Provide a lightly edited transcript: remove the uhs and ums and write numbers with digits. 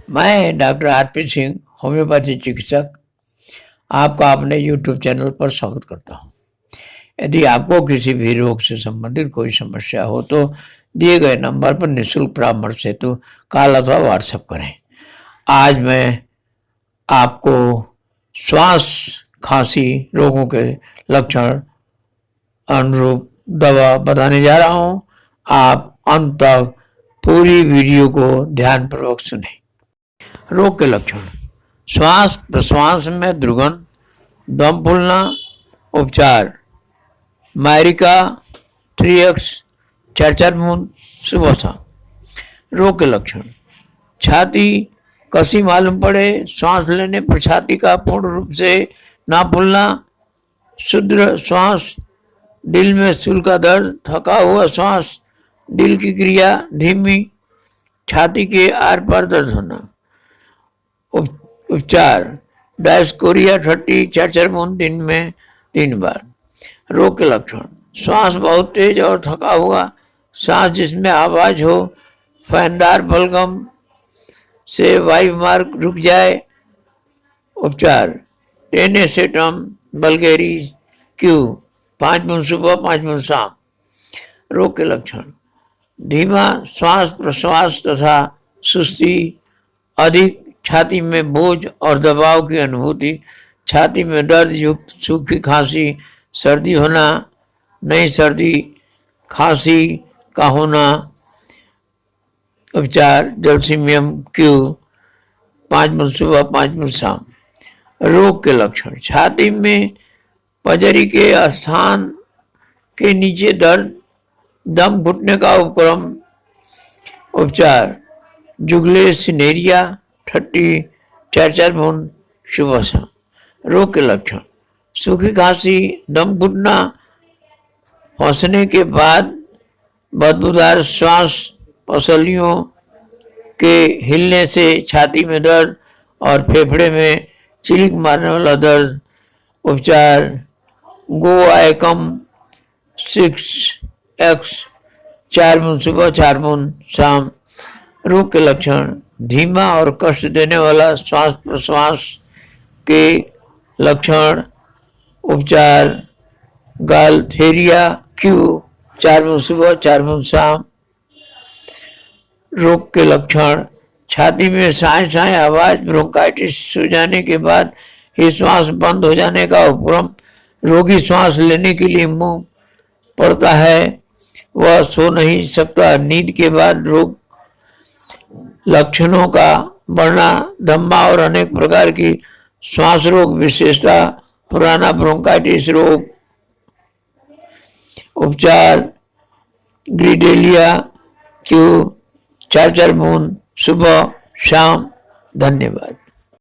मैं doctor RP Singh, homeopathy चिकित्सक, आपका अपने यूट्यूब चैनल पर स्वागत करता हूं। यदि आपको किसी भी रोग से संबंधित कोई समस्या हो तो दिए गए नंबर पर निःशुल्क परामर्श हेतु कॉल अथवा व्हाट्सएप करें। आज मैं आपको श्वास खांसी रोगों के लक्षण अनुरूप दवा बताने जा रहा हूं। आप अंत तक पूरी वीडियो को ध्यानपूर्वक सुनें। रोग के लक्षण: श्वास प्रश्वास में दुर्गंध, दम फूलना। उपचार: मायरिका 3x 4 बूंद सुबह शाम। रोग के लक्षण: छाती कसी मालूम पड़े, सांस लेने पर छाती का पूर्ण रूप से ना फूलना, शुद्र श्वास, दिल में शूल का दर्द, थका हुआ श्वास, दिल की क्रिया धीमी, छाती के आर पार दर्द होना। उपचार: डायस्कोरिया 30 4 बूंद दिन में 3 बार। रोग के लक्षण: श्वास बहुत तेज और थका हुआ, सांस जिसमें आवाज हो, फैनदार बलगम से वायु मार्ग रुक जाए। उपचार: टेनेसेटम बल्गेरी क्यू 5 बूंद सुबह 5 बूंद शाम। रोग के लक्षण: धीमा श्वास प्रश्वास तथा सुस्ती, अधिक छाती में बोझ और दबाव की अनुभूति, छाती में दर्द युक्त सूखी खांसी, सर्दी होना, नई सर्दी खांसी का होना। उपचार: जलसीमियम क्यू 5 बूंद सुबह 5 बूंद शाम। रोग के लक्षण: छाती में पजरी के स्थान के नीचे दर्द, दम घुटने का उपक्रम। उपचार: जुगले सिनेरिया 30 4 बूंद सुबह शाम। रोग के लक्षण: सूखी खांसी, दम घुटना, फंसने के बाद बदबूदार श्वास, पसलियों के हिलने से छाती में दर्द और फेफड़े में चिलिक मारने वाला दर्द। उपचार: गोआइकम 6x 4 बूंद सुबह 4 बूंद शाम। रोग के लक्षण: धीमा और कष्ट देने वाला श्वास प्रश्वास के लक्षण। उपचार: गालथेरिया क्यू 4 बूंद सुबह 4 बूंद शाम। रोग के लक्षण: छाती में साए साए आवाज, ब्रोंकाइटिस हो जाने के बाद ही श्वास बंद हो जाने का उपक्रम, रोगी श्वास लेने के लिए मुंह पड़ता है, वह सो नहीं सकता, नींद के बाद रोग लक्षणों का बढ़ना, दम्मा और अनेक प्रकार की श्वास रोग विशेषता, पुराना ब्रोंकाइटिस रोग। उपचार: ग्रिडेलिया क्यू 4 बूंद सुबह शाम। धन्यवाद।